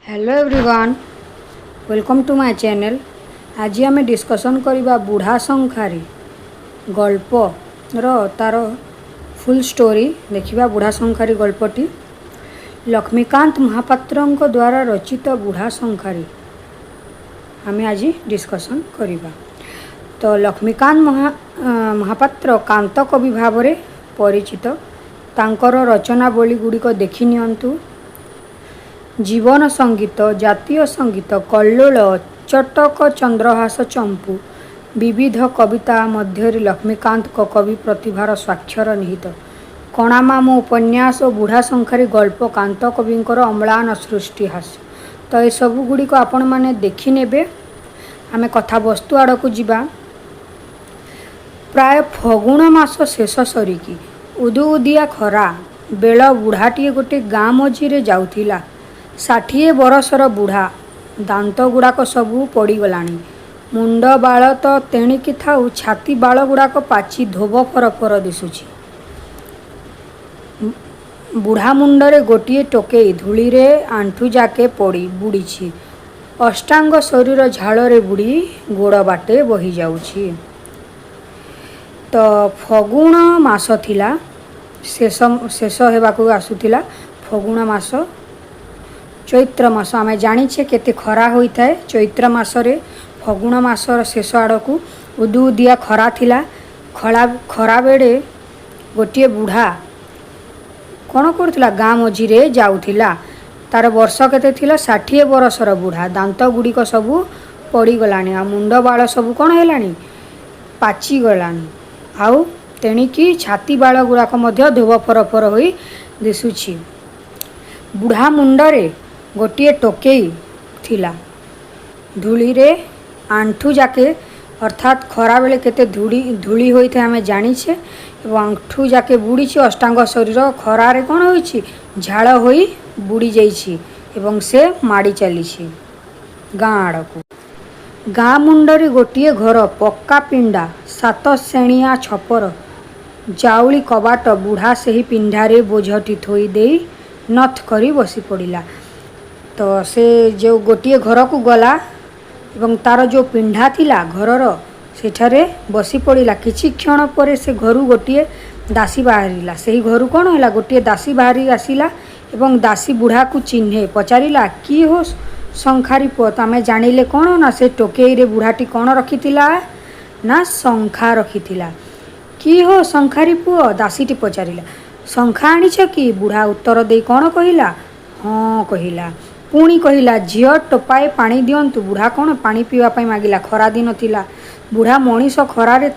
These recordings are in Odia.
Hello everyone, welcome to my channel. आज आम डिस्कसन करवा बुढ़ा शंखारी गल्प तार फुल स्टोरी देखिबा। बुढ़ा शंखारी गल्पटी लक्ष्मीकांत महापात्र द्वारा रचित बुढ़ा शंखारी आम आज डिस्कसन करवा। तो लक्ष्मीकांत महापात्र कांत कवि भाव में परिचित। तांकर रचनावली गुड़िक देखि नियंतु। जीवन संगीत, जातीय संगीत, कल्लोल, चटक, चंद्रहास, चंपू विविध कविता मध्य लक्ष्मीकांत कवि प्रतिभार स्वाक्षर निहित। कणामामू उपन्यास और बुढ़ा शंखारी गल्प कांत कविंकर अम्लान सृष्टि हास्य। तो ये सब गुड़िक आपण मैंने देखि नेबे। आमे कथा वस्तु आड़क जीवा। प्राय फगुण मास शेष सरिकी उदु उदिया खरा बेल बुढ़ाटीए गोटे गाँ मझीरे जाउथिला। 60 बरसर बुढ़ा, दांत गुड़ाक सबू पड़गलाणी। मुंड बाल तो तेणिकी थाउ, छाती बाल गुड़ाक पाची धोब फरफर दिशुची। बुढ़ा मुंडरे गोटे टोकेई धूली रे आंठू जाके पड़ी बुड़ी। अष्टांग शरीर झाड़े बुड़ी गोड़ बाटे बही जाउची। तो फगुण मास थिला, शेष हेबाकू आसुथिला। फगुण मास, चैत्र मास आमे जानिछे केते खरा होता है। चैत्र मासरे फगुण मासर शेष आड़कू उदु उदिया खरा थिला। खरा बेड़े गोटे बुढ़ा कौन करथिला, गाँ मझीरे जाउथिला। तार वर्ष केते थिला, 60 बरसर बुढ़ा। दांत गुड़िक सबू पड़गलाणी। आ मुंड बाल सबू कौन हेलाणी, पाची गलाणी। आउ तेणिकी छाती बाल गुड़ाक मध्य धोब फरफर होई दिशुची। बुढ़ा मुंडरे गोटे टोकेई थिला, धूली रे आंठू जाके, अर्थात खरा बेले केते धूली होइथे आमे जानिछे। एवं आंठू जाके बुड़ी। अष्टांग शरीर खरारे कौन होइछि, झाड़ होई बुड़ी जाइछि एवं से माड़ी चलीछि गाँ आड़कू। गाँ मुंडरे गोटे घर, पक्का पिंडा, 7 श्रेणिया छपर, जाउली कबाट। बुढ़ा सही पिंडारे बोझटी थोई देई नथ करी बसी पड़िला। तो से जो गोटे घर को गला एवं तार जो पिंडा थिला घरर सेठारे बसी पड़िला। किछि क्षण पर से घरु गोटे दासी बाहरिला। सेही घरु कौन हैला, गोटे दासी बाहरी आसिला एवं दासी बुढ़ा को चिन्हे पचारिला, कि हो शंखारी पुओ? आमे जानिले कौन ना, से टोकेई रे बुढ़ाटी कौन रखिथिला ना, शंखा रखिथिला। कि हो शंखारी पुओ? दासीटी पचारिला। शंखा आनिछ कि? बुढ़ा उत्तर देई कौन कहिला, हाँ कहिला। पुणी कहिला, झियो टोपाए पानी दियंतु। बुढ़ा कौन पानी पीवा पाई मागिला। खरा दिन थिला। बुढ़ा मनीष खरारे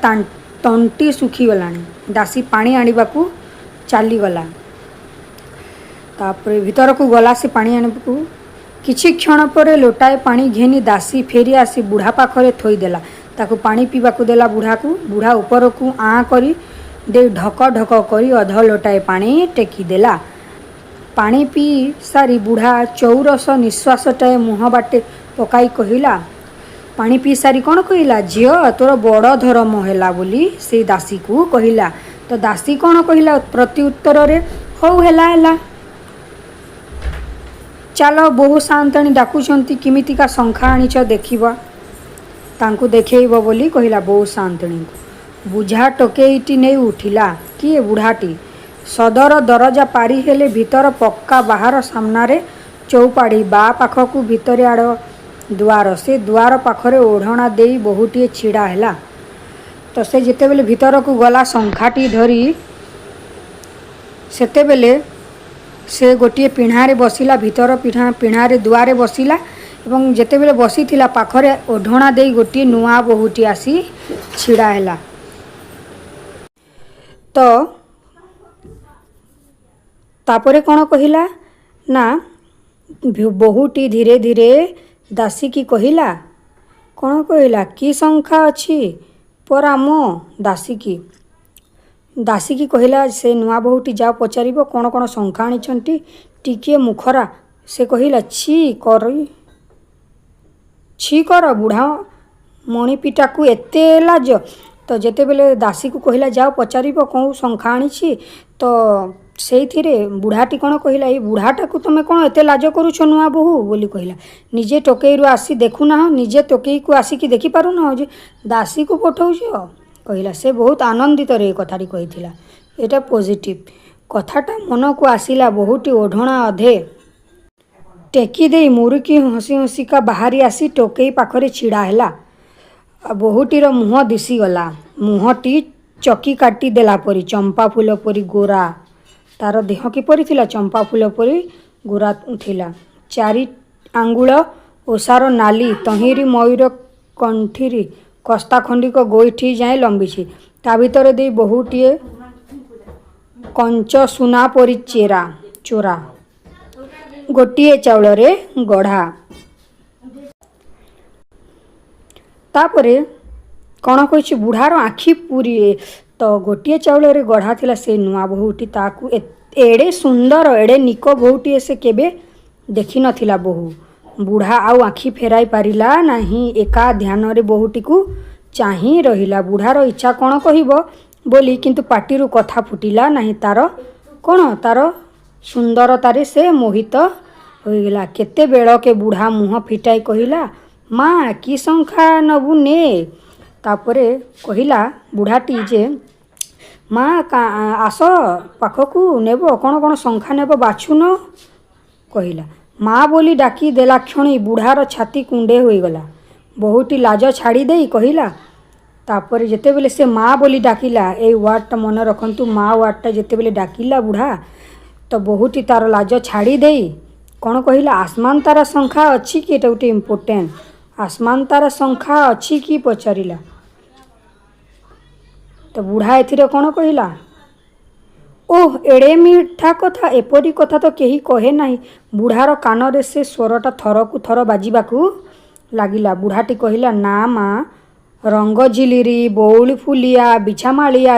तंटी सुखी गलानी। दासी पानी आनिबाकू चाली गला। तापरे भीतर को गला से पानी आनिबाकू। किछि क्षण पर लोटाए पानी घेनी दासी फेरी आसी बुढ़ा पाखरे थोई देला। ताकू पानी पीबाकू देला बुढ़ा को। बुढ़ा ऊपर को आँ करी दे ढक ढक करी अध लोटाए पानी टेकी देला। पानी पी सारी बुढ़ा चौरस निश्वासटाए मुह बाटे पकाई कहिला। पानी पी सारी कौन कहिला, झियो तोर बड़ धर्म हैला बोली से दासी को कहिला। तो दासी कौन कहिला प्रति उत्तर रे, हौ हैला हैला, चलो बहु शांतणी डाकुछंती, किमितिका शंखा आनिछ देखिबा। तांकू देखैब बोली कहिला बहु शांतणी को। बुझा टोकेईटी नहीं उठिला। किए? बुढ़ाटी। सदर दरजा पारी हेले भीतर पक्का, बाहर सामनारे चौपाड़ी, बा पाखकू भीतर आड़ दुआर। से दुआर पाखरे ओढ़ना देई बहुटीए छिड़ा हैला। तो से जेते बेले भीतर को गला शंखाटी धरी, सेते बेले से गोटे पिढ़ारे बसिला। भीतर पिढ़ारे दुआरे बसिला एवं जेते बेले बसिथिला पाखरे ओढ़ना देई गोटे नुआ बहुटी आसी छिड़ा हैला। तो तापरे कौन कहिला ना, बहुटी धीरे धीरे दासी की कहिला। कौन कहिला, कि शंखा अच्छी पर आम दासी की कहिला। से नुआ बहुटी जाओ पचारिबो कौन कौन शंखा आनिछंती, टिके मुखरा। से कहिला, छी कर बुढ़ा मणिपिटा को एते लाज। तो जेते बेले दासी को कहिला जाओ पचारिबो कौन शंखा आनिछि। तो ସେଇଥିରେ ବୁଢ଼ାଟି କ'ଣ କହିଲା, ଏଇ ବୁଢ଼ାଟାକୁ ତୁମେ କ'ଣ ଏତେ ଲାଜ କରୁଛ ନୂଆ ବୋହୂ ବୋଲି କହିଲା। ନିଜେ ଟୋକେଇରୁ ଆସି ଦେଖୁନାହଁ, ନିଜେ ଟୋକେଇକୁ ଆସିକି ଦେଖିପାରୁନାହଁ ଯେ ଦାସୀକୁ ପଠଉଛ କହିଲା। ସେ ବହୁତ ଆନନ୍ଦିତରେ ଏ କଥାଟି କହିଥିଲା। ଏଇଟା ପଜିଟିଭ୍ କଥାଟା ମନକୁ ଆସିଲା। ବୋହୂଟି ଓଢ଼ଣା ଅଧେ ଟେକି ଦେଇ ମୁରୁକି ହସି ହସିକା ବାହାରି ଆସି ଟୋକେଇ ପାଖରେ ଛିଡ଼ା ହେଲା। ବୋହୂଟିର ମୁହଁ ଦିଶିଗଲା। ମୁହଁଟି ଚକି କାଟି ଦେଲା ପରି, ଚମ୍ପା ଫୁଲ ପରି ଗୋରା। ତାର ଦେହ କିପରି ଥିଲା? ଚମ୍ପା ଫୁଲ ପରି ଗୋରା ଥିଲା। 4 ଆଙ୍ଗୁଳ ଓସାର ନାଲି, ତହିଁରେ ମୟୂର କଣ୍ଠିରି କସ୍ତା ଖଣ୍ଡିକ ଗୋଇଠି ଯାଏଁ ଲମ୍ବିଛି। ତା ଭିତରେ ଦେଇ ବୋହୂଟିଏ କଞ୍ଚ ସୁନା ପରି ଚୋରା, ଗୋଟିଏ ଚାଉଳରେ ଗଢ଼ା। ତାପରେ କ'ଣ କହିଛି, ବୁଢ଼ାର ଆଖି ପୁରିଏ ତ ଗୋଟିଏ ଚାଉଳରେ ଗଢ଼ା ଥିଲା ସେ ନୂଆ ବୋହୂଟି। ତାକୁ ଏଡ଼େ ସୁନ୍ଦର, ଏଡ଼େ ନିକ ବୋହୂଟିଏ ସେ କେବେ ଦେଖିନଥିଲା। ବୁଢ଼ା ଆଉ ଆଖି ଫେରାଇ ପାରିଲା ନାହିଁ। ଏକା ଧ୍ୟାନରେ ବୋହୂଟିକୁ ଚାହିଁ ରହିଲା। ବୁଢ଼ାର ଇଚ୍ଛା କ'ଣ କହିବ ବୋଲି, କିନ୍ତୁ ପାଟିରୁ କଥା ଫୁଟିଲା ନାହିଁ। ତାର ସୁନ୍ଦରତାରେ ସେ ମୋହିତ ହୋଇଗଲା। କେତେବେଳକେ ବୁଢ଼ା ମୁହଁ ଫିଟାଇ କହିଲା, ମା କି ଶଙ୍ଖା ନବୁ ନେ। ତାପରେ କହିଲା ବୁଢ଼ାଟି ଯେ, ମା ଆସ ପାଖକୁ, ନେବ କ'ଣ ଶଙ୍ଖା ନେବ ବାଛୁନ କହିଲା। ମା ବୋଲି ଡାକି ଦେଲା କ୍ଷଣି ବୁଢ଼ାର ଛାତି କୁଣ୍ଡେ ହୋଇଗଲା। ବୋହୂଟି ଲାଜ ଛାଡ଼ି ଦେଇ କହିଲା, ତାପରେ ଯେତେବେଳେ ସେ ମା ବୋଲି ଡାକିଲା, ଏଇ ୱାର୍ଡ଼ଟା ମନେ ରଖନ୍ତୁ, ମା ୱାର୍ଡ଼ଟା ଯେତେବେଳେ ଡାକିଲା ବୁଢ଼ା, ତ ବୋହୂଟି ତାର ଲାଜ ଛାଡ଼ି ଦେଇ କ'ଣ କହିଲା, ଆସମାନ ତାରା ଶଙ୍ଖା ଅଛି କି? ଏଇଟା ଗୋଟେ ଇମ୍ପୋର୍ଟାଣ୍ଟ। ଆସମାନ ତାରା ଶଙ୍ଖା ଅଛି କି ପଚାରିଲା। ତ ବୁଢ଼ା ଏଥିରେ କ'ଣ କହିଲା, ଓଃ ଏଡ଼େ ମିଠା କଥା, ଏପରି କଥା ତ କେହି କହେ ନାହିଁ। ବୁଢ଼ାର କାନରେ ସେ ସ୍ୱରଟା ଥରକୁ ଥର ବାଜିବାକୁ ଲାଗିଲା। ବୁଢ଼ାଟି କହିଲା, ନା ମା, ରଙ୍ଗଝିଲିରି, ବଉଳି ଫୁଲିଆ, ବିଛାମାଳିଆ,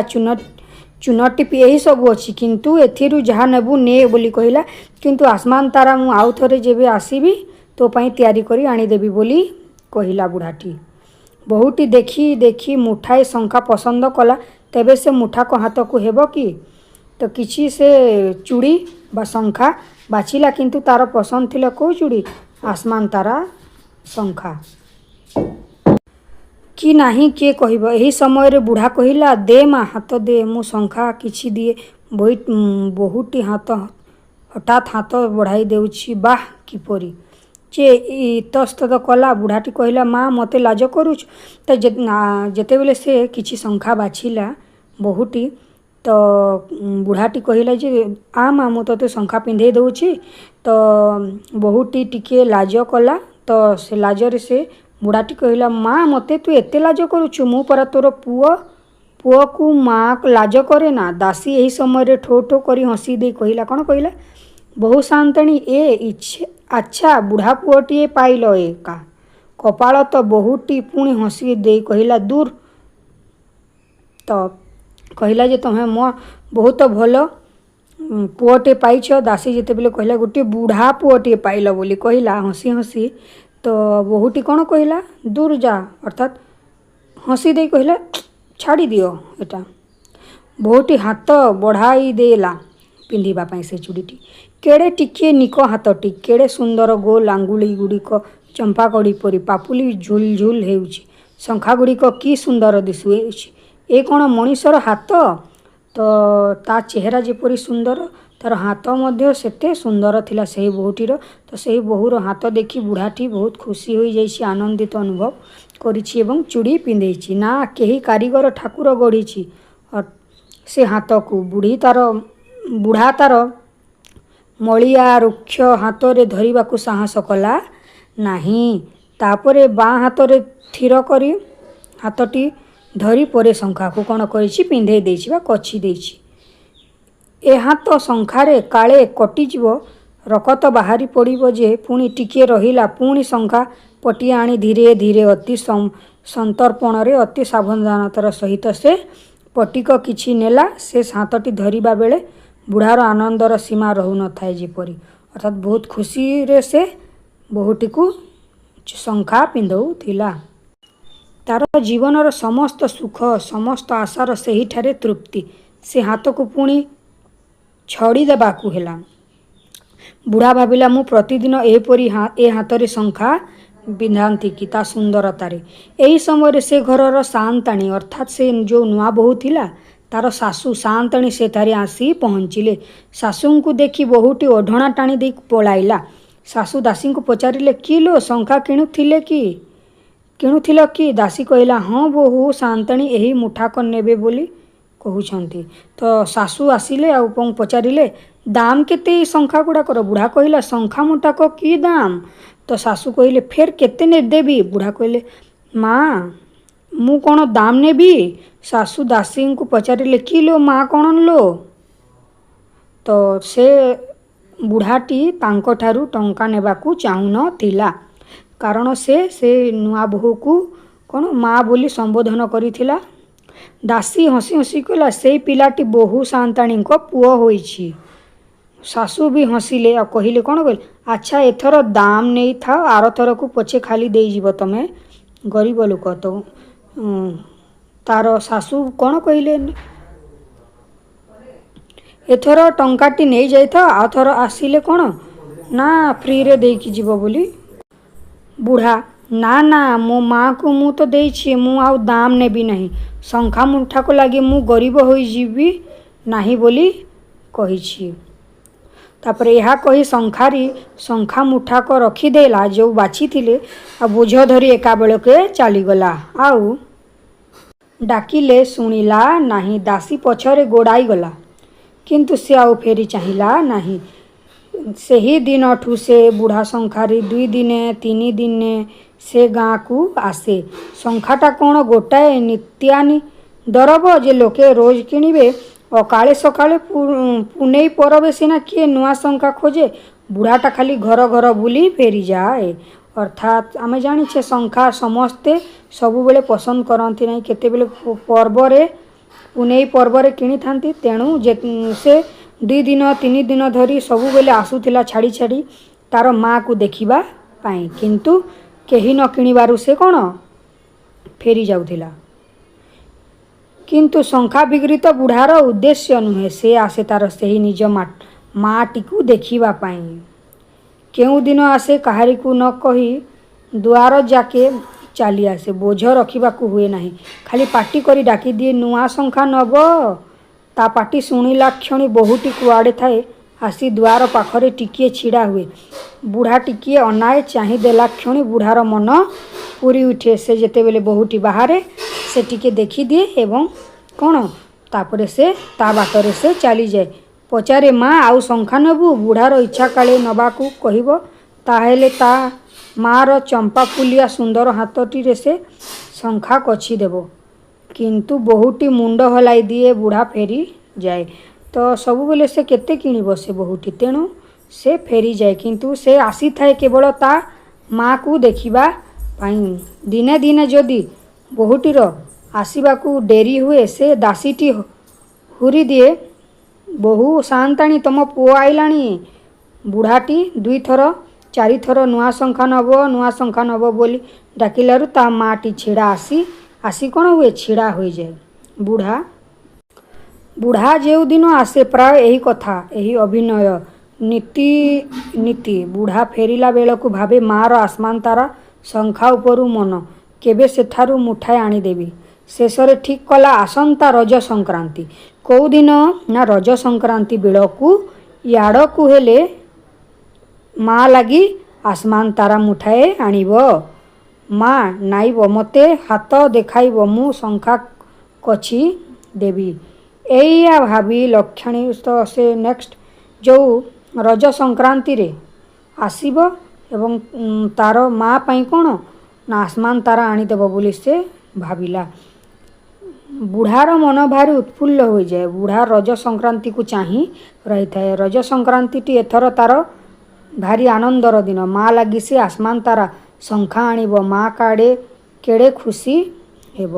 ଚୁନଟିପି ଏହିସବୁ ଅଛି, କିନ୍ତୁ ଏଥିରୁ ଯାହା ନେବୁ ନେ ବୋଲି କହିଲା। କିନ୍ତୁ ଆସମାନ ତାରା ମୁଁ ଆଉ ଥରେ ଯେବେ ଆସିବି ତୋ ପାଇଁ ତିଆରି କରି ଆଣିଦେବି ବୋଲି କହିଲା ବୁଢ଼ାଟି। ବୋହୂଟି ଦେଖି ଦେଖି ମୁଠାଏ ଶଙ୍ଖା ପସନ୍ଦ କଲା। ତେବେ ସେ ମୁଠାକ ହାତକୁ ହେବ କି? ତ କିଛି ସେ ଚୁଡ଼ି ବା ଶଙ୍ଖା ବାଛିଲା, କିନ୍ତୁ ତାର ପସନ୍ଦ ଥିଲା କେଉଁ ଚୁଡ଼ି? ଆସମାନ ତାରା ଶଙ୍ଖା କି ନାହିଁ କିଏ କହିବ। ଏହି ସମୟରେ ବୁଢ଼ା କହିଲା, ଦେ ମା, ହାତ ଦେ, ମୁଁ ଶଙ୍ଖା କିଛି ଦିଏ। ବୋହୂଟି ହଠାତ୍ ହାତ ବଢ଼ାଇ ଦେଉଛି। ବାଃ କିପରି ଯେ ଇତସ୍ତତ କଲା। ବୁଢ଼ାଟି କହିଲା, ମା ମୋତେ ଲାଜ କରୁଛୁ। ତ ଯେତେବେଳେ ସେ କିଛି ଶଙ୍ଖା ବାଛିଲା ବୋହୂଟି, ତ ବୁଢ଼ାଟି କହିଲା ଯେ, ଆ ମା, ମୁଁ ତୋତେ ଶଙ୍ଖା ପିନ୍ଧେଇ ଦେଉଛି। ତ ବୋହୂଟି ଟିକେ ଲାଜ କଲା। ତ ସେ ଲାଜରେ ସେ ବୁଢ଼ାଟି କହିଲା, ମା ମୋତେ ତୁ ଏତେ ଲାଜ କରୁଛୁ? ମୁଁ ପରା ତୋର ପୁଅକୁ ମା ଲାଜ କରେ ନା। ଦାସୀ ଏହି ସମୟରେ ଠୋ ଠୋ କରି ହସି ଦେଇ କହିଲା, କ'ଣ କହିଲା, ବୋହୂ ସାନ୍ତାଣୀ, ଆଚ୍ଛା ବୁଢ଼ା ପୁଅଟିଏ ପାଇଲ ଏକା କପାଳ ତ। ବୋହୂଟି ପୁଣି ହସି ଦେଇ କହିଲା, ଦୂର। ତ କହିଲା ଯେ ତମେ ବହୁତ ଭଲ ପୁଅଟିଏ ପାଇଛ। ଦାସୀ ଯେତେବେଳେ କହିଲା ଗୋଟିଏ ବୁଢ଼ା ପୁଅଟିଏ ପାଇଲ ବୋଲି କହିଲା ହସି ହସି, ତ ବୋହୂଟି କ'ଣ କହିଲା, ଦୂର ଯା, ଅର୍ଥାତ୍ ହସି ଦେଇ କହିଲା, ଛାଡ଼ି ଦିଅ ଏଟା। ବୋହୂଟି ହାତ ବଢ଼ାଇ ଦେଲା ପିନ୍ଧିବା ପାଇଁ ସେ ଚୁଡ଼ିଟି। କେଡ଼େ ଟିକିଏ ନିକ ହାତଟି, କେଡ଼େ ସୁନ୍ଦର ଗୋଲ ଆଙ୍ଗୁଳି ଗୁଡ଼ିକ ଚମ୍ପାକଢ଼ି ପରି ପାପୁଲି ଝୁଲ ଝୁଲ ହେଉଛି। ଶଙ୍ଖାଗୁଡ଼ିକ କି ସୁନ୍ଦର ଦିଶୁଛି। ଏ କ'ଣ ମଣିଷର ହାତ? ତ ତା ଚେହେରା ଯେପରି ସୁନ୍ଦର, ତାର ହାତ ମଧ୍ୟ ସେତେ ସୁନ୍ଦର ଥିଲା ସେହି ବୋହୂଟିର। ତ ସେହି ବୋହୂର ହାତ ଦେଖି ବୁଢ଼ାଟି ବହୁତ ଖୁସି ହୋଇଯାଇଛି, ଆନନ୍ଦିତ ଅନୁଭବ କରିଛି ଏବଂ ଚୁଡ଼ି ପିନ୍ଧେଇଛି। ନା, କେହି କାରିଗର ଠାକୁର ଗଢ଼ିଛି ସେ ହାତକୁ। ବୁଢ଼ା ତାର ମଳିଆ ରୁକ୍ଷ ହାତରେ ଧରିବାକୁ ସାହସ କଲା ନାହିଁ। ତାପରେ ବାଁ ହାତରେ ଥିର କରି ହାତଟି ଧରି ପରେ ଶଙ୍ଖାକୁ କ'ଣ କରିଛି, ପିନ୍ଧେଇ ଦେଇଛି ବା କଛି ଦେଇଛି। ଏ ହାତ ଶଙ୍ଖାରେ କାଳେ କଟିଯିବ, ରକତ ବାହାରି ପଡ଼ିବ ଯେ। ପୁଣି ଟିକିଏ ରହିଲା, ପୁଣି ଶଙ୍ଖା ପଟିଆ ଆଣି ଧୀରେ ଧୀରେ ଅତି ସନ୍ତର୍ପଣରେ, ଅତି ସାବଧାନତାର ସହିତ ସେ ପଟିକ କିଛି ନେଲା। ସେ ହାତଟି ଧରିବା ବେଳେ ବୁଢ଼ାର ଆନନ୍ଦର ସୀମା ରହୁନଥାଏ ଯେପରି, ଅର୍ଥାତ୍ ବହୁତ ଖୁସିରେ ସେ ବୋହୂଟିକୁ ଶଙ୍ଖା ପିନ୍ଧଉଥିଲା। ତାର ଜୀବନର ସମସ୍ତ ସୁଖ, ସମସ୍ତ ଆଶାର ସେହିଠାରେ ତୃପ୍ତି। ସେ ହାତକୁ ପୁଣି ଛଡ଼ି ଦେବାକୁ ହେଲା। ବୁଢ଼ା ଭାବିଲା ମୁଁ ପ୍ରତିଦିନ ଏପରି ଏ ହାତରେ ଶଙ୍ଖା ପିନ୍ଧାନ୍ତି କି ତା ସୁନ୍ଦରତାରେ। ଏହି ସମୟରେ ସେ ଘରର ସାଆନ୍ତାଣୀ ଅର୍ଥାତ୍ ସେ ଯେଉଁ ନୂଆ ବୋହୂ ଥିଲା ତାର ଶାଶୁ ସାଆନ୍ତାଣୀ ସେଠାରେ ଆସି ପହଞ୍ଚିଲେ। ଶାଶୁଙ୍କୁ ଦେଖି ବୋହୂଟି ଓଢ଼ଣା ଟାଣି ଦେଇ ପଳାଇଲା। ଶାଶୁ ଦାସୀଙ୍କୁ ପଚାରିଲେ କି ଲୋ ଶଙ୍ଖା କିଣୁଥିଲ କି? ଦାସୀ କହିଲା ହଁ ବୋହୂ ସାଆନ୍ତାଣୀ ଏହି ମୁଠାକ ନେବେ ବୋଲି କହୁଛନ୍ତି। ତ ଶାଶୁ ଆସିଲେ ଆଉ ପଚାରିଲେ ଦାମ କେତେ ଏଇ ଶଙ୍ଖା ଗୁଡ଼ାକର? ବୁଢ଼ା କହିଲା ଶଙ୍ଖା ମୁଠାକ କି ଦାମ? ତ ଶାଶୁ କହିଲେ ଫେର କେତେ ଦେବି? ବୁଢ଼ା କହିଲେ ମା ମୁଁ କ'ଣ ଦାମ ନେବି? ଶାଶୁ ଦାସୀଙ୍କୁ ପଚାରିଲେ କି ଲୋ ମା କ'ଣ ଲୋ? ତ ସେ ବୁଢ଼ାଟି ତାଙ୍କଠାରୁ ଟଙ୍କା ନେବାକୁ ଚାହୁଁନଥିଲା, କାରଣ ସେ ନୂଆ ବୋହୂକୁ କ'ଣ ମା ବୋଲି ସମ୍ବୋଧନ କରିଥିଲା। ଦାସୀ ହସି ହସି କହିଲା ସେଇ ପିଲାଟି ବୋହୂ ସାଆନ୍ତାଣୀଙ୍କ ପୁଅ ହୋଇଛି। ଶାଶୁ ବି ହସିଲେ ଆଉ କହିଲେ କ'ଣ କହିଲେ ଆଚ୍ଛା ଏଥର ଦାମ ନେଇଥାଅ, ଆରଥରକୁ ପଛେ ଖାଲି ଦେଇଯିବ ତମେ ଗରିବ ଲୋକ। ତ ତାର ଶାଶୁ କ'ଣ କହିଲେ ଏଥର ଟଙ୍କାଟି ନେଇଯାଇଥାଅ, ଆଉ ଥର ଆସିଲେ କ'ଣ ନା ଫ୍ରିରେ ଦେଇକି ଯିବ ବୋଲି। ବୁଢ଼ା ନା ନା ମୋ ମାଆକୁ ମୁଁ ତ ଦେଇଛି, ମୁଁ ଆଉ ଦାମ ନେବି ନାହିଁ। ଶଙ୍ଖା ମୁଠାକ ଲାଗି ମୁଁ ଗରିବ ହୋଇଯିବି ନାହିଁ ବୋଲି କହିଛି। ତାପରେ ଏହା କହି ଶଙ୍ଖା ମୁଠାକ ରଖିଦେଲା ଯେଉଁ ବାଛିଥିଲେ ଆଉ ବୋଝ ଧରି ଏକାବେଳକେ ଚାଲିଗଲା। ଆଉ ଡାକିଲେ ଶୁଣିଲା ନାହିଁ। ଦାସୀ ପଛରେ ଗୋଡ଼ାଇ ଗଲା, କିନ୍ତୁ ସେ ଆଉ ଫେରି ଚାହିଁଲା ନାହିଁ। ସେହି ଦିନଠୁ ସେ ବୁଢ଼ା ଶଙ୍ଖାରେ 2 ଦିନେ 3 ଦିନେ ସେ ଗାଁକୁ ଆସେ। ଶଙ୍ଖାଟା କ'ଣ ଗୋଟାଏ ନିତ୍ୟାନି ଦରବ ଯେ ଲୋକେ ରୋଜ କିଣିବେ? ଅକାଳେ ସକାଳେ ପୁନେଇ ପରବେ ସିନା କିଏ ନୂଆ ଶଙ୍ଖା ଖୋଜେ। ବୁଢ଼ାଟା ଖାଲି ଘର ଘର ବୁଲି ଫେରିଯାଏ। ଅର୍ଥାତ୍ ଆମେ ଜାଣିଛେ ଶଙ୍ଖା ସମସ୍ତେ ସବୁବେଳେ ପସନ୍ଦ କରନ୍ତି ନାହିଁ, କେତେବେଳେ ପର୍ବରେ ପୁନେଇ ପର୍ବରେ କିଣିଥାନ୍ତି। ତେଣୁ ସେ 2 ଦିନ 3 ଦିନ ଧରି ସବୁବେଳେ ଆସୁଥିଲା ଛାଡ଼ି ତାର ମାଆକୁ ଦେଖିବା ପାଇଁ, କିନ୍ତୁ କେହି ନ କିଣିବାରୁ ସେ କ'ଣ ଫେରି ଯାଉଥିଲା। କିନ୍ତୁ ଶଙ୍ଖା ବିକ୍ରି ତ ବୁଢ଼ାର ଉଦ୍ଦେଶ୍ୟ ନୁହେଁ। ସେ ଆସେ ତାର ସେହି ନିଜ ମାଆଟିକୁ ଦେଖିବା ପାଇଁ। କେଉଁଦିନ ଆସେ କାହାରିକୁ ନ କହି ଦୁଆର ଯାକେ ଚାଲି ଆସେ। ବୋଝ ରଖିବାକୁ ହୁଏ ନାହିଁ, ଖାଲି ପାଟି କରି ଡାକିଦିଏ ନୂଆ ଶଙ୍ଖା ନେବ? ତା ପାଟି ଶୁଣିଲା କ୍ଷଣି ବୋହୂଟି କୁଆଡ଼େ ଥାଏ ଆସି ଦୁଆର ପାଖରେ ଟିକିଏ ଛିଡ଼ା ହୁଏ। ବୁଢ଼ା ଟିକିଏ ଅନାଏ, ଚାହିଁ ଦେଲା କ୍ଷଣି ବୁଢ଼ାର ମନ ପୁରି ଉଠେ। ସେ ଯେତେବେଳେ ବୋହୂଟି ବାହାରେ ସେ ଟିକେ ଦେଖିଦିଏ ଏବଂ କ'ଣ ତାପରେ ସେ ତା ବାଟରେ ସେ ଚାଲିଯାଏ। ପଚାରେ ମା ଆଉ ଶଙ୍ଖା ନେବୁ? ବୁଢ଼ାର ଇଚ୍ଛା କାଳେ ନେବାକୁ କହିବ, ତାହେଲେ ତା ମାଆର ଚମ୍ପାଫୁଲିଆ ସୁନ୍ଦର ହାତଟିରେ ସେ ଶଙ୍ଖା କଛି ଦେବ। କିନ୍ତୁ ବୋହୂଟି ମୁଣ୍ଡ ହଲାଇ ଦିଏ, ବୁଢ଼ା ଫେରିଯାଏ। ତ ସବୁବେଳେ ସେ କେତେ କିଣିବ ସେ ବୋହୂଟି, ତେଣୁ ସେ ଫେରିଯାଏ। କିନ୍ତୁ ସେ ଆସିଥାଏ କେବଳ ତା ମାଆକୁ ଦେଖିବା ପାଇଁ। ଦିନେ ଦିନେ ଯଦି ବୋହୂଟିର ଆସିବାକୁ ଡେରି ହୁଏ ସେ ଦାସୀଟି ହୁରି ଦିଏ ବୋହୂ ସାଆନ୍ତାଣୀ ତମ ପୁଅ ଆଇଲାଣି। ବୁଢ଼ାଟି 2 ଥର 4 ଥର ନୂଆ ଶଙ୍ଖା ନେବ ବୋଲି ଡାକିଲାରୁ ତା ମାଆଟି ଛିଡ଼ା ଆସି କ'ଣ ହୁଏ ଛିଡ଼ା ହୋଇଯାଏ। ବୁଢ଼ା ଯେଉଁଦିନ ଆସେ ପ୍ରାୟ ଏହି କଥା, ଏହି ଅଭିନୟ ନୀତି। ବୁଢ଼ା ଫେରିଲା ବେଳକୁ ଭାବେ ମାଆର ଆସମାନ୍ ତାରା ଶଙ୍ଖା ଉପରୁ ମନ, କେବେ ସେଠାରୁ ମୁଠାଏ ଆଣିଦେବି। ଶେଷରେ ଠିକ୍ କଲା ଆସନ୍ତା ରଜ ସଂକ୍ରାନ୍ତି। କେଉଁଦିନ ନା ରଜ ସଂକ୍ରାନ୍ତି ବେଳକୁ ଇଆଡ଼କୁ ହେଲେ ମା ଲାଗି ଆସମାନ୍ ତାରା ମୁଠାଏ ଆଣିବ। ମା ନାଇବ, ମୋତେ ହାତ ଦେଖାଇବ, ମୁଁ ଶଙ୍ଖା କଛି ଦେବି। ଏଇଆ ଭାବି ଲକ୍ଷଣୀ ତ ସେ ନେକ୍ସଟ ଯେଉଁ ରଜ ସଂକ୍ରାନ୍ତିରେ ଆସିବ ଏବଂ ତାର ମା ପାଇଁ କ'ଣ ନା ଆସମାନ୍ ତାରା ଆଣିଦେବ ବୋଲି ସେ ଭାବିଲା। ବୁଢ଼ାର ମନ ଭାରି ଉତ୍ଫୁଲ୍ଲ ହୋଇଯାଏ। ବୁଢ଼ା ରଜ ସଂକ୍ରାନ୍ତିକୁ ଚାହିଁ ରହିଥାଏ। ରଜ ସଂକ୍ରାନ୍ତିଟି ଏଥର ତାର ଭାରି ଆନନ୍ଦର ଦିନ। ମା ଲାଗି ସେ ଆସମାନ୍ ତାରା ଶଙ୍ଖା ଆଣିବ। ମା କେଡ଼େ ଖୁସି ହେବ।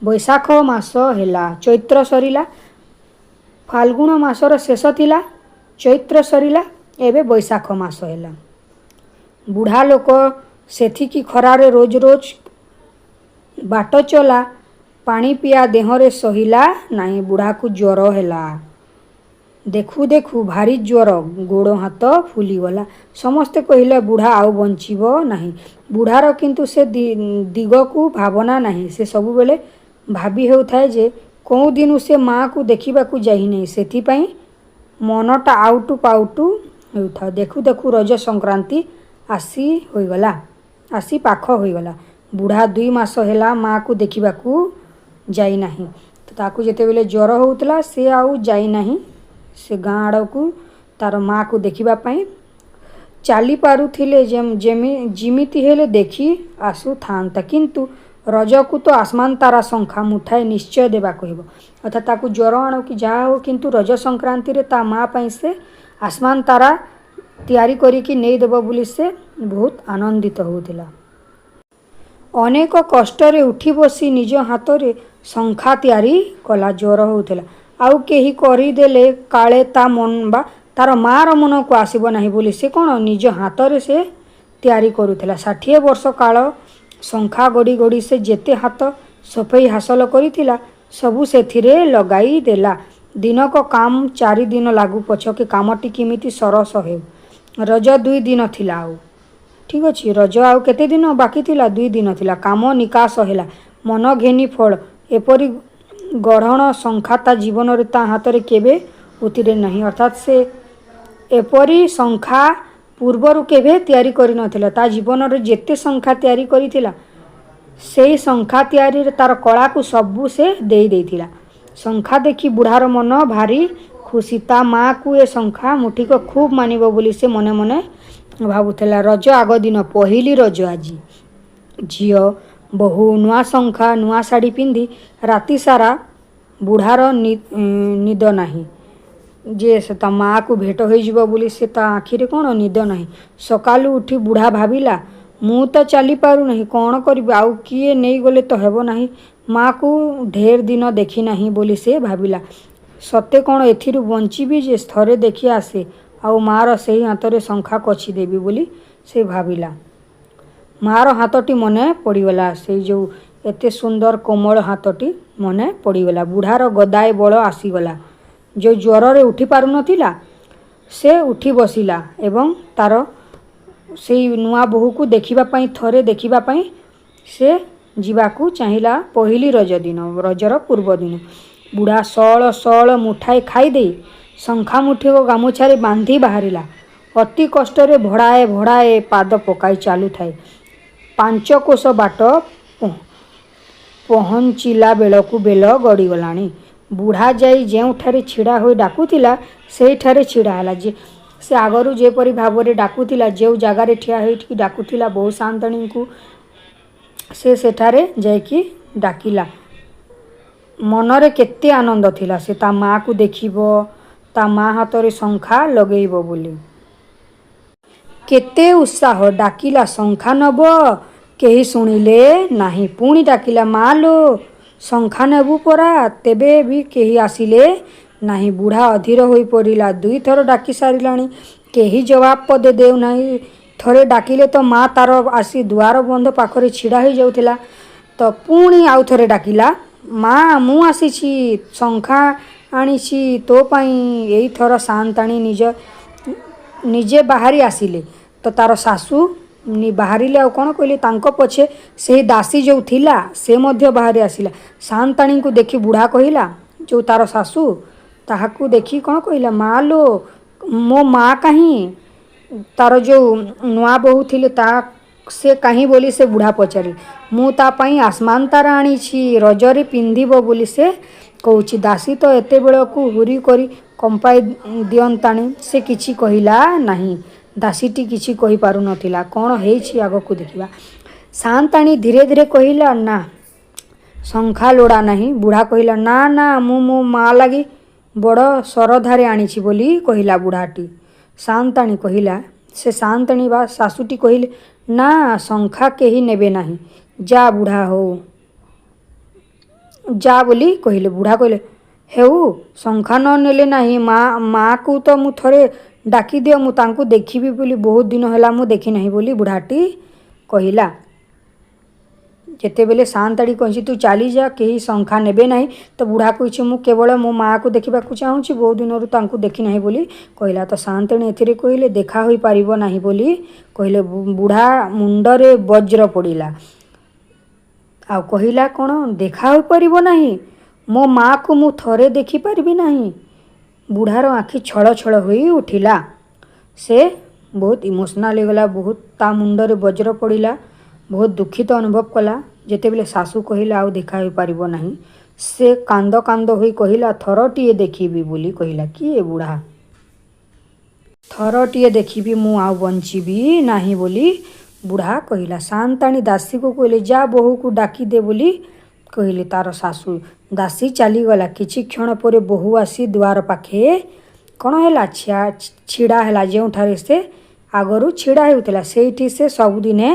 ବୈଶାଖ ମାସ ହେଲା, ଚୈତ୍ର ସରିଲା। ଫାଲ୍ଗୁଣ ମାସର ଶେଷ ଥିଲା, ଚୈତ୍ର ସରିଲା, ଏବେ ବୈଶାଖ ମାସ ହେଲା। ବୁଢ଼ା ଲୋକ ସେତିକି ଖରାରେ ରୋଜ ବାଟ ଚଲା ପାଣି ପିଆ ଦେହରେ ସହିଲା ନାହିଁ। ବୁଢ଼ାକୁ ଜ୍ୱର ହେଲା। देखु देखु भारी ज्वर गोड़ हाथ फुलीगला। समस्ते कहले बुढ़ा आउ बंचिब नहीं। बुढ़ार किंतु से दिग को भावना नहीं। से सबु बेले भाबी हेउथाए जे कौ दिनु से माँ को देखा जाई नहीं। सेथिपाई मनटा आउटु पाउटु हेउथा। देखु देखु रज संक्रांति आसी होइगला, आसी पाख होइगला। बुढ़ा 2 मास ହେଲା माँ को देखा जाई नहीं। तो ताकू जेते बेले ज्वर होउतला से आउ जाई नहीं से गाँ आड़ को तार माँ को देखा पाई। चाली पारुथिले जिमिति हेले देखी आसु थांता। किंतु रज को तो आसमान तारा शंखा मुठाए निश्चय देवा कहब। अर्थात ताकू ज्वर आण कि जहाँ हो किंतु रज संक्रांति रे ता माँ पाई से आसमान तारा तैयारी करिकी नहीं देव बोली से बहुत आनंदित होउथिला। अनेक कष्टरे उठी बसी निज हाथ रे शंखा तैयारी कला। ज्वर होउथिला आउ केही करिदेले काले ता मन बा तार मार मन को आसीब नाही बोली से कौन निज हाथ रे से तैयारी करुथिला। 60 वर्ष काल शंखा गड़ी गड़ी से जेते हाथ सफाई हासिल करिथिला सबु सेथिरे लगाई देला। दिनक काम 4 दिन लागू पछके कामटी किमिति सरस हे। रज 2 दिन थिला आउ ठीक अछि। रज आउ केते दिन बाकी थिला 2 दिन थिला। काम निकास हैला मन घेनी फल एपरी गढ़ण शंखा ता जीवन रे ता हाथ रे केबे उतिरे नहीं। अर्थात से एपरी शंखा पूर्वरु केबे तैयारी करि नथिला। ता जीवन रे जेते शंखा तैयारी करिथिला सेई शंखा तैयारी रे तार कला को सबु से देई देइथिला। शंखा देखी बुढ़ार मन भारी खुशी। ता माँ को ए शंखा मुठी को खूब मानिब बोली से मने मने भाबुथिला। रज आग दिन पहिली रज आजी झियो बहु नुआ शंखा नुआ शाढ़ी पिंधि राति सारा बुढ़ार निद नाही। जे से ता माँ को भेट हो जिवो बोली से ता आखिरे कौन निद नाही। सकालू उठी बुढ़ा भाविला मु तो चली पारू नहीं कौन करिबि आउ किए नहीं गले तो हेबो नहीं। माँ को ढेर दिन देखी नहीं बोली से भाविला सत्य कौन एथिरु बंचिबि जे थरे देखि आसे आउ मार सही हाथ रे शंखा कछि देबी बोली से भाविला। मार हाथटी मने पड़ीगला से जो एते सुंदर कोमल हाथटी मने पड़ीगला। बुढ़ार गदाए बल आसीगला। जो ज्वर रे उठी पारु नथिला से उठी बसिला एवं तार से नुआ बोहू को देखिबा पाई थरे देखिबा पाई से जीवाकू चाहिला। पहिली रज दिन रजर पूर्व दिन बुढ़ा सळ सळ मुठाए खाई दे शंखा मुठी को गामुछारे बांधी बाहरिला। अति कष्टरे भड़ाए भड़ाए पाद पकाई चालू थाए। 5 कोस बाट पहुँचिला बेलकू बेल गड़ीगलाणी। बुढ़ा जाई जेउठारे छिड़ा होई डाकुथिला सेठारे छिड़ा हला। जे से आगरू जेपरी भावरे डाकुथिला जो जगार ठिया होई डाकुथिला बहु शांतणी को से सेठारे जाइकी डाकिला। मनरे केते आनंद थिला से ता माँ को देखिबो ता माँ हाथरे शंखा लगेइबो बोली केते उत्साह। डाकिला शंखा नब केही शुणिले नाही। पुणी डाकिला माँ लो शंखा नेबू परा तेबे भी केही आसिले नाही। बुढ़ा अधीर होई पड़िला। 2 थर डाकी सारिलाणी केही जवाब पदे देउ नाही। थरे डाकिले तो माँ तार आसी दुआर बंध पाखरे छिड़ा हो जाउथिला। तो पुणी आउ थरे डाकिला माँ मु आसीछि शंखा आनीछि तो पाई। एई थर शांताणी निजे बाहरी आसिले तो तार सासू बाहरिले आ कौन कहले तांको पछे से दासी जो थिला से मध्य बाहरी आसिला। शांताणी को देखी बुढ़ा कहिला जो तार सासू ताहाकू देखी कौन कहिला माँ लो मो माँ कहीं तार जो नुआ बोहू थिले ता से कहीं बोली से बुढ़ा पचारे मु ता पाई आसमान तारा आनीछि रजरे पिंधिबो बोली से कहूछि। दासी तो एते बेलकू हुरी करी कंपाई दियंताणी से किछि कहिला नाही। दासीटी किछि कहि पारु नथिला कौन हेछि आगकू देखिबा। शांताणी धीरे धीरे कहिला ना शंखा लोड़ा नहीं। बुढ़ा कहिला ना ना मु मो माँ लगी बड़ सरधारे आनीछि बोली कहिला बुढ़ाटी। शांताणी कहिला से शांताणी बा सासूटी कहिले ना शंखा केही नेबे नाही जा बुढ़ा हो जा बोली कहिले। बुढ़ा कहिले हेउ शंखा न नेले नाही माँ को तो मु थरे डाकी दियो मु तांकू देखिबी बोली बहुत दिन होला मु देखी नहीं बोली बुढ़ाटी कहिला। ଯେତେବେଳେ ସାଆନ୍ତାଣୀ କହିଛି ତୁ ଚାଲି ଯା, କେହି ଶଙ୍ଖା ନେବେ ନାହିଁ, ତ ବୁଢ଼ା କହିଛି ମୁଁ କେବଳ ମୋ ମାଆକୁ ଦେଖିବାକୁ ଚାହୁଁଛି, ବହୁ ଦିନରୁ ତାଙ୍କୁ ଦେଖି ନାହିଁ ବୋଲି କହିଲା। ତ ସାଆନ୍ତାଣୀ ଏଥିରେ କହିଲେ ଦେଖା ହୋଇପାରିବ ନାହିଁ ବୋଲି କହିଲେ। ବୁଢ଼ା ମୁଣ୍ଡରେ ବଜ୍ର ପଡ଼ିଲା ଆଉ କହିଲା କ'ଣ ଦେଖା ହୋଇପାରିବ ନାହିଁ? ମୋ ମାଆକୁ ମୁଁ ଥରେ ଦେଖିପାରିବି ନାହିଁ? ବୁଢ଼ାର ଆଖି ଛଳ ଛଳ ହୋଇ ଉଠିଲା। ସେ ବହୁତ ଇମୋସନାଲ୍ ହେଇଗଲା, ବହୁତ ତା ମୁଣ୍ଡରେ ବଜ୍ର ପଡ଼ିଲା, ବହୁତ ଦୁଃଖିତ ଅନୁଭବ କଲା। ଯେତେବେଳେ ଶାଶୁ କହିଲା ଆଉ ଦେଖା ହୋଇପାରିବ ନାହିଁ, ସେ କାନ୍ଦ କାନ୍ଦ ହୋଇ କହିଲା ଥରଟିଏ ଦେଖିବି ବୋଲି କହିଲା। କିଏ ବୁଢ଼ା? ଥରଟିଏ ଦେଖିବି, ମୁଁ ଆଉ ବଞ୍ଚିବି ନାହିଁ ବୋଲି ବୁଢ଼ା କହିଲା। ସାଆନ୍ତାଣୀ ଦାସୀକୁ କହିଲେ ଯା ବୋହୂକୁ ଡାକିଦେ ବୋଲି କହିଲେ ତାର ଶାଶୁ। ଦାସୀ ଚାଲିଗଲା। କିଛି କ୍ଷଣ ପରେ ବୋହୂ ଆସି ଦୁଆର ପାଖେ କ'ଣ ହେଲା ଛିଡ଼ା ହେଲା। ଯେଉଁଠାରେ ସେ ଆଗରୁ ଛିଡ଼ା ହେଉଥିଲା ସେଇଠି ସେ ସବୁଦିନେ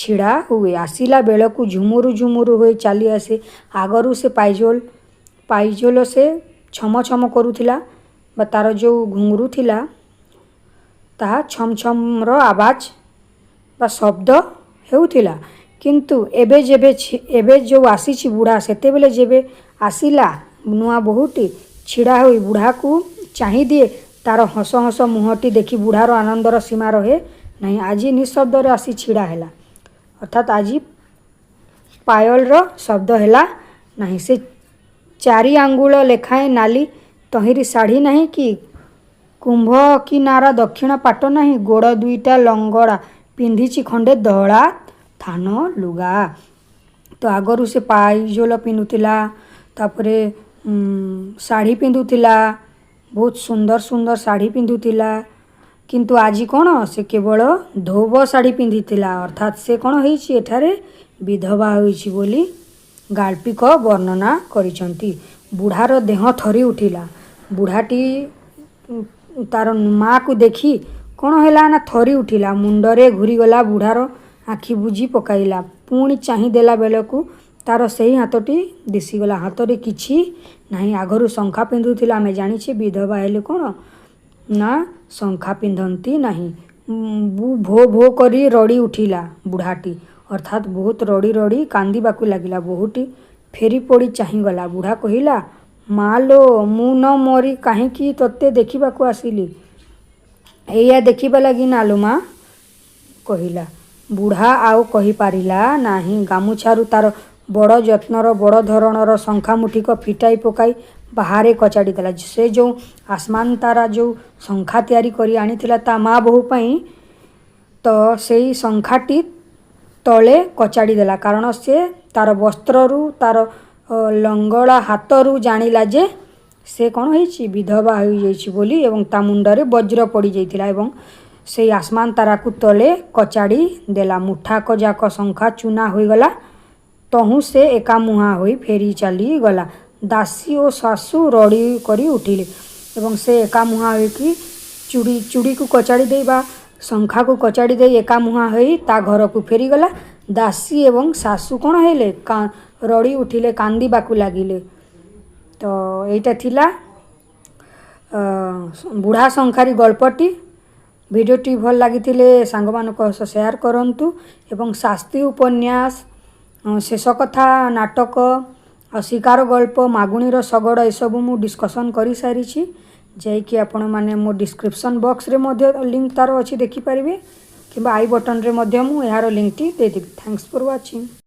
ଛିଡ଼ା ହୁଏ। ଆସିଲା ବେଳକୁ ଝୁମୁରୁ ଝୁମୁରୁ ହୋଇ ଚାଲି ଆସେ। ଆଗରୁ ସେ ପାଇଜୋଲ ସେ ଛମ ଛମ କରୁଥିଲା, ବା ତାର ଯେଉଁ ଘୁଙ୍ଗୁରୁ ଥିଲା ତାହା ଛମ ଛମର ଆବାଜ ବା ଶବ୍ଦ ହେଉଥିଲା। କିନ୍ତୁ ଏବେ ଯେଉଁ ଆସିଛି ବୁଢ଼ା, ସେତେବେଳେ ଯେବେ ଆସିଲା ନୂଆ ବୋହୂଟି ଛିଡ଼ା ହୋଇ ବୁଢ଼ାକୁ ଚାହିଁ ଦିଏ, ତାର ହସ ହସ ମୁହଁଟି ଦେଖି ବୁଢ଼ାର ଆନନ୍ଦର ସୀମା ରହେ ନାହିଁ। ଆଜି ନିଃଶବ୍ଦରେ ଆସି ଛିଡ଼ା ହେଲା, ଅର୍ଥାତ୍ ଆଜି ପାୟଲର ଶବ୍ଦ ହେଲା ନାହିଁ। ସେ 4 ଆଙ୍ଗୁଳ ଲେଖାଏଁ ନାଲି ତହିଁର ଶାଢ଼ୀ ନାହିଁ କି କୁମ୍ଭ କିନାରା ଦକ୍ଷିଣ ପାଟ ନାହିଁ, ଗୋଡ଼ 2ଟା ଲଙ୍ଗଳା, ପିନ୍ଧିଛି ଖଣ୍ଡେ ଧଳା ଥାନ ଲୁଗା। ତ ଆଗରୁ ସେ ପାଇଜୋଲ ପିନ୍ଧୁଥିଲା, ତାପରେ ଶାଢ଼ୀ ପିନ୍ଧୁଥିଲା, ବହୁତ ସୁନ୍ଦର ସୁନ୍ଦର ଶାଢ଼ୀ ପିନ୍ଧୁଥିଲା। କିନ୍ତୁ ଆଜି କ'ଣ ସେ କେବଳ ଧୋବ ଶାଢ଼ୀ ପିନ୍ଧିଥିଲା, ଅର୍ଥାତ୍ ସେ କ'ଣ ହେଇଛି ଏଠାରେ ବିଧବା ହୋଇଛି ବୋଲି ଗାଳ୍ପିକ ବର୍ଣ୍ଣନା କରିଛନ୍ତି। ବୁଢ଼ାର ଦେହ ଥରି ଉଠିଲା। ବୁଢ଼ାଟି ତାର ମାଆକୁ ଦେଖି କ'ଣ ହେଲା ନା ଥରି ଉଠିଲା, ମୁଣ୍ଡରେ ଘୂରିଗଲା। ବୁଢ଼ାର ଆଖି ବୁଜି ପକାଇଲା। ପୁଣି ଚାହିଁ ଦେଲା ବେଳକୁ ତାର ସେହି ହାତଟି ଦିଶିଗଲା। ହାତରେ କିଛି ନାହିଁ। ଆଗରୁ ଶଙ୍ଖା ପିନ୍ଧୁଥିଲା। ଆମେ ଜାଣିଛେ ବିଧବା ହେଲେ କ'ଣ ନା ଶଙ୍ଖା ପିନ୍ଧନ୍ତି ନାହିଁ। ଭୋ ଭୋ କରି ରଡ଼ି ଉଠିଲା ବୁଢ଼ାଟି, ଅର୍ଥାତ୍ ବହୁତ ରଡ଼ି ରଡ଼ି କାନ୍ଦିବାକୁ ଲାଗିଲା। ବୋହୂଟି ଫେରି ପଡ଼ି ଚାହିଁଗଲା। ବୁଢ଼ା କହିଲା ମା ଲୋ, ମୁଁ ନ ମରି କାହିଁକି ତୋତେ ଦେଖିବାକୁ ଆସିଲି? ଏଇଆ ଦେଖିବା ଲାଗି ନା ଲୋ ମା, କହିଲା। ବୁଢ଼ା ଆଉ କହିପାରିଲା ନାହିଁ। ଗାମୁଛାରୁ ତାର ବଡ଼ ଯତ୍ନର ବଡ଼ ଧରଣର ଶଙ୍ଖା ମୁଠିକ ଫିଟାଇ ପକାଇ ବାହାରେ କଚାଡ଼ି ଦେଲା। ସେ ଯେଉଁ ଆସମାନ ତାରା ଯେଉଁ ଶଙ୍ଖା ତିଆରି କରି ଆଣିଥିଲା ତା ମା ବୋହୂ ପାଇଁ, ତ ସେଇ ଶଙ୍ଖାଟି ତଳେ କଚାଡ଼ି ଦେଲା। କାରଣ ସେ ତାର ବସ୍ତ୍ରରୁ ତାର ଲଙ୍ଗଳା ହାତରୁ ଜାଣିଲା ଯେ ସେ କ'ଣ ହେଇଛି ବିଧବା ହୋଇଯାଇଛି ବୋଲି, ଏବଂ ତା ମୁଣ୍ଡରେ ବଜ୍ର ପଡ଼ିଯାଇଥିଲା, ଏବଂ ସେଇ ଆସମାନ ତାରାକୁ ତଳେ କଚାଡ଼ି ଦେଲା। ମୁଠାକ ଯାକ ଶଙ୍ଖା ଚୂନା ହୋଇଗଲା। ତହୁଁ ସେ ଏକା ମୁହାଁ ହୋଇ ଫେରି ଚାଲିଗଲା। ଦାସୀ ଓ ଶାଶୁ ରଡ଼ି କରି ଉଠିଲେ, ଏବଂ ସେ ଏକା ମୁହାଁ ହୋଇକି ଚୁଡ଼ିକୁ କଚାଡ଼ି ଦେଇ ବା ଶଙ୍ଖାକୁ କଚାଡ଼ି ଦେଇ ଏକା ମୁହାଁ ହୋଇ ତା ଘରକୁ ଫେରିଗଲା। ଦାସୀ ଏବଂ ଶାଶୁ କ'ଣ ହେଲେ ରଡ଼ି ଉଠିଲେ, କାନ୍ଦିବାକୁ ଲାଗିଲେ। ତ ଏଇଟା ଥିଲା ବୁଢ଼ା ଶଙ୍ଖାରୀ ଗଳ୍ପଟି। ଭିଡ଼ିଓଟି ଭଲ ଲାଗିଥିଲେ ସାଙ୍ଗମାନଙ୍କ ସହ ସେୟାର କରନ୍ତୁ, ଏବଂ ଶାସ୍ତି ଉପନ୍ୟାସ, ଶେଷ କଥା ନାଟକ ଆଉ ଶିକାର ଗଳ୍ପ, ମାଗୁଣୀର ଶଗଡ଼ ଏସବୁ ମୁଁ ଡିସ୍କସନ୍ କରିସାରିଛି। ଯାଇକି ଆପଣମାନେ ମୋ ଡିସ୍କ୍ରିପ୍ସନ୍ ବକ୍ସରେ ମଧ୍ୟ ଲିଙ୍କ୍ ତାର ଅଛି, ଦେଖିପାରିବେ, କିମ୍ବା ଆଇ ବଟନ୍ରେ ମଧ୍ୟ ମୁଁ ଏହାର ଲିଙ୍କ୍ଟି ଦେଇଦେବି। Thanks for watching.